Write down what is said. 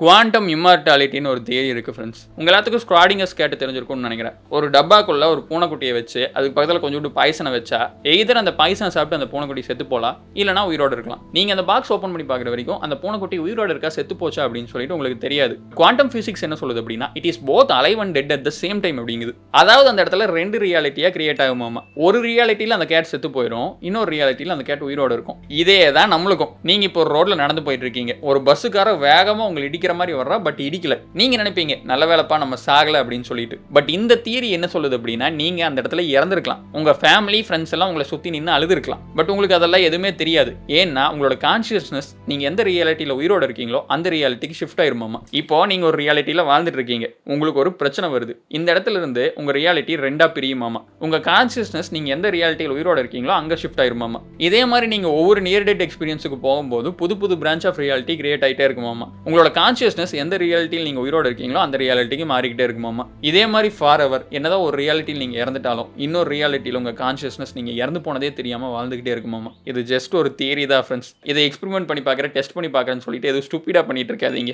Quantum இம்மார்டாலிட்டின்னு ஒரு theory இருக்குது friends. உங்கள் எல்லாத்துக்கும் ஸ்க்ராடிங்கர்ஸ் கேட்டு தெரிஞ்சிருக்கும்னு நினைக்கிறேன். ஒரு டப்பாக்குள்ள ஒரு பூனைக்குட்டியை வச்சு அதுக்கு பக்கத்தில் கொஞ்சோண்டு பாய்சனை வச்சா எய்தர் அந்த பாய்சனை சாப்பிட்டு அந்த பூனைக்குட்டி செத்து போகலாம், இல்லைனா உயிரோடு இருக்கலாம். நீங்கள் அந்த பாக்ஸ் ஓப்பன் பண்ணி பார்க்குற வரைக்கும் அந்த பூனைக்குட்டி உயிரோடு இருக்கா செத்து போச்சா அப்படின்னு சொல்லிட்டு உங்களுக்கு தெரியாது. குவாண்டம் ஃபிசிக்ஸ் என்ன சொல்லுது அப்படின்னா, it is both alive and dead at the same time அப்படிங்குது. அதாவது அந்த இடத்துல ரெண்டு ரியாலிட்டியாக கிரியேட் ஆகுமாமா. ஒரு ரியாலிட்டியில் அந்த கேட் செத்து போயிடும், இன்னொரு ரியாலிட்டியில் அந்த கேட் உயிரோடு இருக்கும். இதே தான் நம்மளுக்கும். நீங்கள் இப்போ ஒரு ரோட்டில் நடந்து போயிட்டு இருக்கீங்க, ஒரு பஸ்ஸுக்கார வேகமாக உங்களை இடிக்கிற மாதிரி வர்றா, பட் இடிக்கல. நீங்க நினைப்பீங்க நல்ல வேலைப்பா நம்ம சாகல அப்படின்னு சொல்லிட்டு. பட் இந்த தியரி என்ன சொல்லுது அப்படின்னா, நீங்க அந்த இடத்துல இறந்திருக்கலாம், உங்க ஃபேமிலி ஃப்ரெண்ட்ஸ் எல்லாம் உங்களை சுத்தி நின்று அழுதுருக்கலாம், பட் உங்களுக்கு அதெல்லாம் எதுவுமே தெரியாது. ஏன்னா உங்களோட கான்சியஸ்னஸ் நீங்க எந்த ரியாலிட்டியில உயிரோட இருக்கீங்களோ அந்த ரியாலிட்டிக்கு ஷிஃப்ட் ஆயிருமாமா. இப்போ நீங்க ஒரு ரியாலிட்டியில வாழ்ந்துட்டு இருக்கீங்க, உங்களுக்கு ஒரு பிரச்சனை வருது, இந்த இடத்துல இருந்து உங்க ரியாலிட்டி ரெண்டா பிரியுமாமா. உங்க கான்சியஸ்னஸ் நீங்க எந்த ரியாலிட்டியில உயிரோட இருக்கீங்களோ அங்க ஷிஃப்ட் ஆயிருமாமா. இதே மாதிரி நீங்க ஒவ்வொரு நியர் டெத் எக்ஸ்பீரியன்ஸுக்கு போகும்போது புது புது பிரான்ச் ஆஃப் ரியாலிட்டி கிரியேட் ஆகிட்டே இருக்குமாமா. உங்களோட கான்சியஸ்னஸ் எந்த ரியாலிட்டியில் நீங்கள் உயிரோடு இருக்கீங்களோ அந்த ரியாலிட்டிக்கு மாறிக்கிட்டே இருக்குமாமா. இதே மாதிரி ஃபார் எவர் என்னதான் ஒரு ரியாலிட்டியில் நீங்கள் இறந்துட்டாலும் இன்னொரு ரியாலிட்டியில் உங்கள் கான்சியஸ்னஸ் நீங்கள் இறந்து போனதே தெரியாமல் வாழ்ந்துகிட்டே இருக்குமாமா. இது ஜஸ்ட் ஒரு தியரி தான் ஃப்ரெண்ட்ஸ். இதை எக்ஸ்பெரிமெண்ட் பண்ணி பார்க்குறேன், டெஸ்ட் பண்ணி பார்க்குறேன்னு சொல்லிட்டு எதுவும் ஸ்டூப்பிடாக பண்ணிட்டு இருக்காதீங்க.